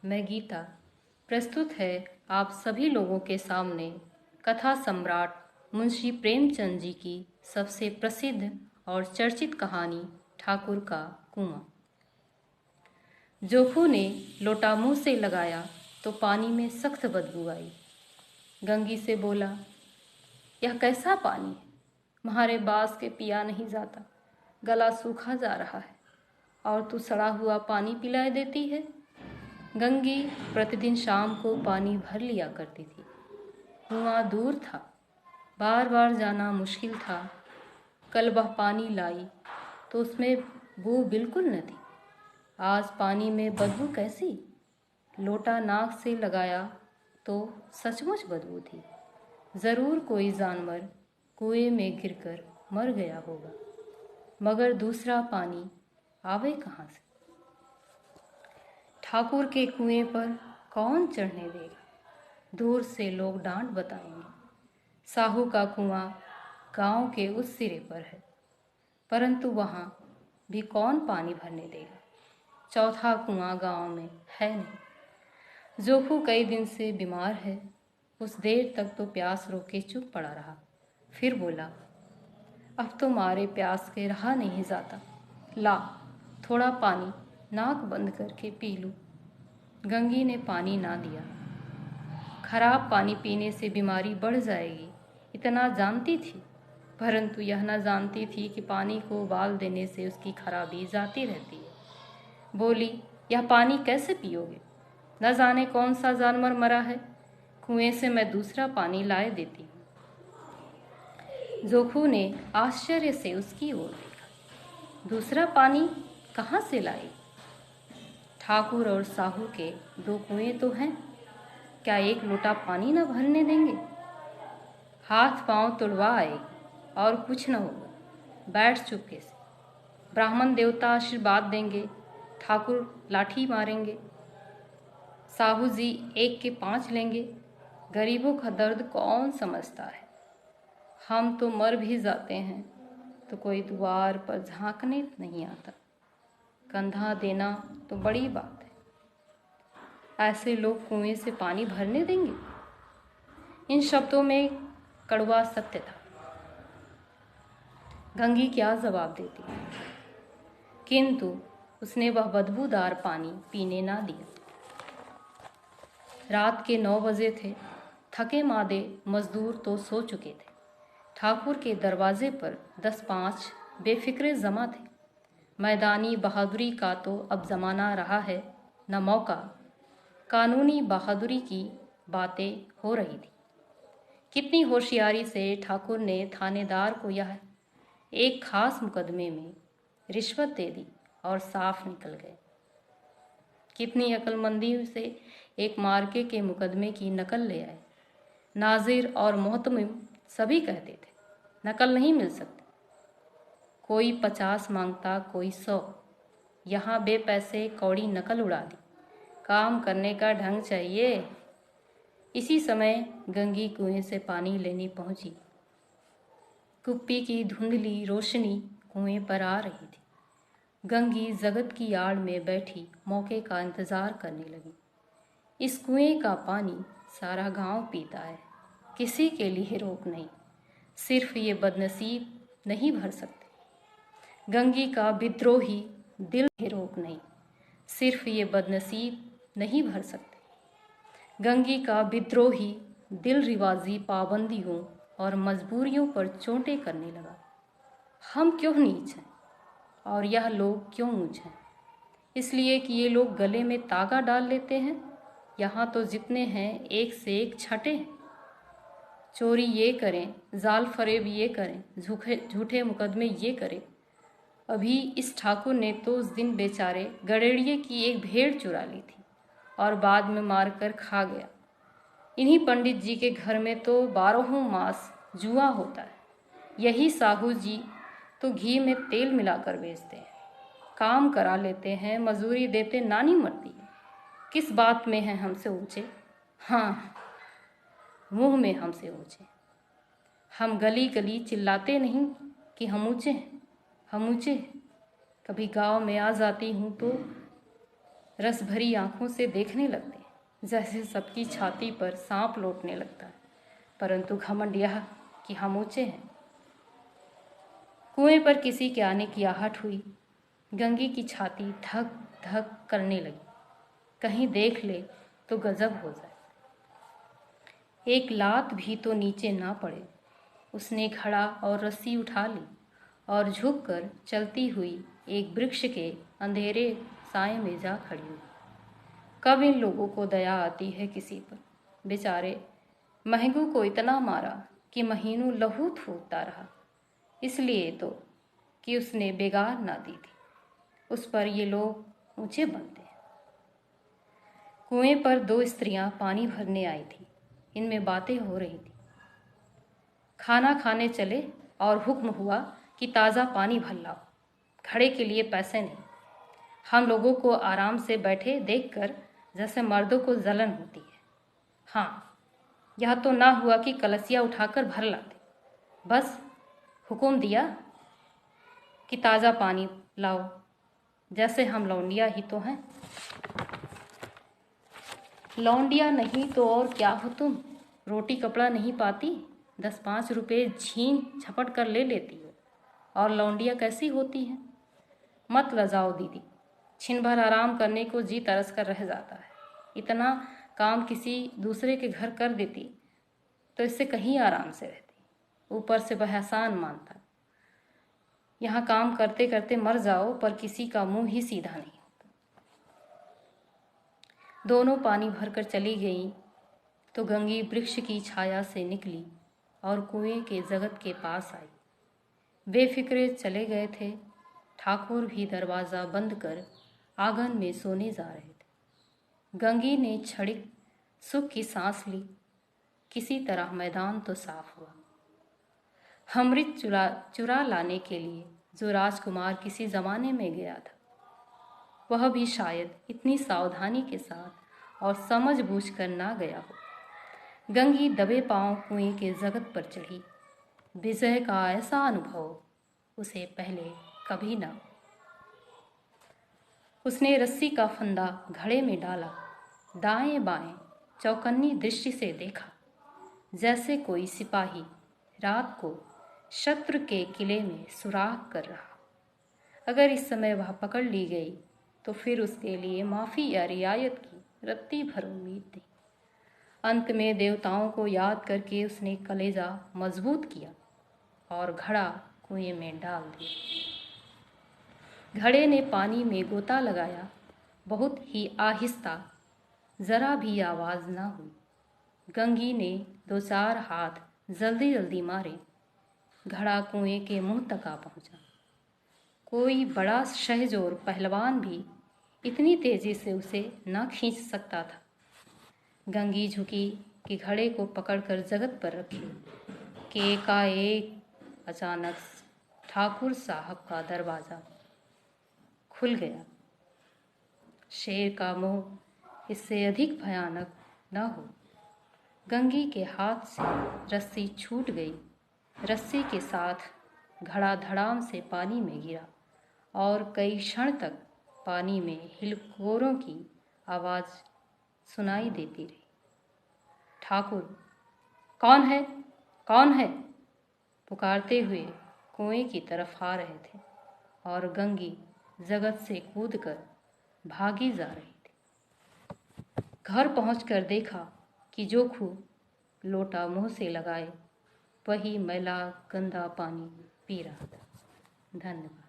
मैं गीता प्रस्तुत है आप सभी लोगों के सामने कथा सम्राट मुंशी प्रेमचंद जी की सबसे प्रसिद्ध और चर्चित कहानी ठाकुर का कुआं। जोखू ने लोटा मुंह से लगाया तो पानी में सख्त बदबू आई। गंगी से बोला, यह कैसा पानी है? तुम्हारे बास के पिया नहीं जाता, गला सूखा जा रहा है और तू सड़ा हुआ पानी पिलाए देती है। गंगी प्रतिदिन शाम को पानी भर लिया करती थी। कुआं दूर था, बार बार जाना मुश्किल था। कल वह पानी लाई तो उसमें बू बिल्कुल न थी। आज पानी में बदबू कैसी? लोटा नाक से लगाया तो सचमुच बदबू थी। ज़रूर कोई जानवर कुएं में गिरकर मर गया होगा, मगर दूसरा पानी आवे कहाँ से? ठाकुर के कुएं पर कौन चढ़ने देगा? दूर से लोग डांट बताएंगे। साहू का कुआं गांव के उस सिरे पर है, परंतु वहां भी कौन पानी भरने देगा? चौथा कुआं गांव में है नहीं। जोखू कई दिन से बीमार है। कुछ देर तक तो प्यास रोके चुप पड़ा रहा, फिर बोला, अब तो मारे प्यास के रहा नहीं जाता। ला थोड़ा पानी नाक बंद करके पी लूं। गंगी ने पानी ना दिया। खराब पानी पीने से बीमारी बढ़ जाएगी, इतना जानती थी, परंतु यह न जानती थी कि पानी को उबाल देने से उसकी खराबी जाती रहती है। बोली, यह पानी कैसे पियोगे? न जाने कौन सा जानवर मरा है, कुएं से मैं दूसरा पानी लाए देती हूँ। जोखू ने आश्चर्य से उसकी ओर देखा। दूसरा पानी कहाँ से लाई? ठाकुर और साहू के दो कुएं तो हैं, क्या एक लोटा पानी न भरने देंगे? हाथ पांव तुड़वा आएगी और कुछ न होगा। बैठ चुपके से। ब्राह्मण देवता आशीर्वाद देंगे, ठाकुर लाठी मारेंगे, साहू जी 1 के 5 लेंगे। गरीबों का दर्द कौन समझता है? हम तो मर भी जाते हैं तो कोई द्वार पर झांकने नहीं आता। कंधा देना तो बड़ी बात है। ऐसे लोग कुएं से पानी भरने देंगे? इन शब्दों में कड़वा सत्य था। गंगी क्या जवाब देती, किंतु उसने वह बदबूदार पानी पीने ना दिया। रात के 9 बजे थे। थके मादे मजदूर तो सो चुके थे। ठाकुर के दरवाजे पर 10-5 बेफिक्रे जमा थे। मैदानी बहादुरी का तो अब जमाना रहा है न मौका। कानूनी बहादुरी की बातें हो रही थी। कितनी होशियारी से ठाकुर ने थानेदार को यह एक खास मुकदमे में रिश्वत दे दी और साफ निकल गए। कितनी अक्लमंदी से एक मार्के के मुकदमे की नकल ले आए। नाजिर और मोहतमिम सभी कहते थे, नकल नहीं मिल सकती। कोई 50 मांगता, कोई 100। यहाँ बेपैसे कौड़ी नकल उड़ा दी। काम करने का ढंग चाहिए। इसी समय गंगी कुएं से पानी लेने पहुंची। कुप्पी की धुंधली रोशनी कुएं पर आ रही थी। गंगी जगत की आड़ में बैठी मौके का इंतजार करने लगी। इस कुएं का पानी सारा गांव पीता है, किसी के लिए रोक नहीं। सिर्फ ये बदनसीब नहीं भर सकते। गंगी का विद्रोही दिल रोक नहीं, सिर्फ ये बदनसीब नहीं भर सकते। गंगी का विद्रोही दिल रिवाजी पाबंदियों और मजबूरियों पर चोटें करने लगा। हम क्यों नीच हैं और यह लोग क्यों ऊंच हैं? इसलिए कि ये लोग गले में तागा डाल लेते हैं। यहाँ तो जितने हैं एक से एक छठे हैं। चोरी ये करें, जाल फरेब ये करें, झूठे मुकदमे ये करें। अभी इस ठाकुर ने तो उस दिन बेचारे गड़ेड़िए की एक भेड़ चुरा ली थी और बाद में मारकर खा गया। इन्हीं पंडित जी के घर में तो 12 मास जुआ होता है। यही साहू जी तो घी में तेल मिलाकर बेचते हैं। काम करा लेते हैं, मजूरी देते नानी मरती है। किस बात में हैं हमसे ऊंचे? हाँ, मुंह में हमसे ऊंचे। हम गली गली चिल्लाते नहीं कि हम ऊंचे हैं, हम ऊंचे हैं। कभी गांव में आ जाती हूँ तो रस भरी आंखों से देखने लगते हैं, जैसे सबकी छाती पर सांप लौटने लगता है, परंतु घमंड यह कि हम ऊंचे हैं। कुएं पर किसी के आने की आहट हुई। गंगी की छाती धक धक करने लगी, कहीं देख ले तो गजब हो जाए, एक लात भी तो नीचे ना पड़े। उसने घड़ा और रस्सी उठा ली और झुककर चलती हुई एक वृक्ष के अंधेरे साए में जा खड़ी हुई। कब इन लोगों को दया आती है किसी पर। बेचारे महंगू को इतना मारा कि महीनों लहू थूकता रहा, इसलिए तो कि उसने बेगार ना दी थी। उस पर ये लोग ऊंचे बनते हैं। कुएं पर दो स्त्रियां पानी भरने आई थी। इनमें बातें हो रही थी। खाना खाने चले और हुक्म हुआ कि ताज़ा पानी भर लाओ, घड़े के लिए पैसे नहीं। हम लोगों को आराम से बैठे देखकर जैसे मर्दों को जलन होती है। हाँ, यह तो ना हुआ कि कलसिया उठाकर भर लाते। बस हुक्म दिया कि ताज़ा पानी लाओ, जैसे हम लौंडिया ही तो हैं। लौंडिया नहीं तो और क्या हो तुम? रोटी कपड़ा नहीं पाती, 10-5 रुपये झीन झपट कर ले लेती हो, और लौंडिया कैसी होती हैं? मत लजाओ दीदी, छिन भर आराम करने को जी तरस कर रह जाता है। इतना काम किसी दूसरे के घर कर देती तो इससे कहीं आराम से रहती। ऊपर से वह एहसान मानता। यहाँ काम करते करते मर जाओ, पर किसी का मुंह ही सीधा नहीं होता। दोनों पानी भरकर चली गईं तो गंगी वृक्ष की छाया से निकली और कुएं के जगत के पास आई। बेफिक्रे चले गए थे। ठाकुर भी दरवाज़ा बंद कर आंगन में सोने जा रहे थे। गंगी ने क्षणिक सुख की सांस ली। किसी तरह मैदान तो साफ हुआ। अमृत चुरा लाने के लिए जो राजकुमार किसी जमाने में गया था, वह भी शायद इतनी सावधानी के साथ और समझबूझ कर ना गया हो। गंगी दबे पांव कुएं के जगत पर चढ़ी। विजय का ऐसा अनुभव उसे पहले कभी ना। उसने रस्सी का फंदा घड़े में डाला, दाएं बाएं चौकन्नी दृष्टि से देखा, जैसे कोई सिपाही रात को शत्रु के किले में सुराग कर रहा। अगर इस समय वह पकड़ ली गई तो फिर उसके लिए माफ़ी या रियायत की रत्ती भर उम्मीद थी। अंत में देवताओं को याद करके उसने कलेजा मजबूत किया और घड़ा कुएं में डाल दिया। घड़े ने पानी में गोता लगाया, बहुत ही आहिस्ता, जरा भी आवाज़ ना हुई। गंगी ने 2-4 हाथ जल्दी जल्दी मारे। घड़ा कुएं के मुंह तक आ पहुंचा। कोई बड़ा शहजोर पहलवान भी इतनी तेजी से उसे न खींच सकता था। गंगी झुकी कि घड़े को पकड़कर जगत पर रखी कि एकाएक अचानक ठाकुर साहब का दरवाज़ा खुल गया। शेर का मुंह इससे अधिक भयानक न हो। गंगी के हाथ से रस्सी छूट गई। रस्सी के साथ घड़ा धड़ाम से पानी में गिरा और कई क्षण तक पानी में हिलकोरों की आवाज़ सुनाई देती रही। ठाकुर, कौन है, कौन है, पुकारते हुए कुएं की तरफ आ रहे थे और गंगी जगत से कूदकर भागी जा रही थी। घर पहुंचकर देखा कि जोखू लोटा मुंह से लगाए वही मैला गंदा पानी पी रहा था। धन्यवाद।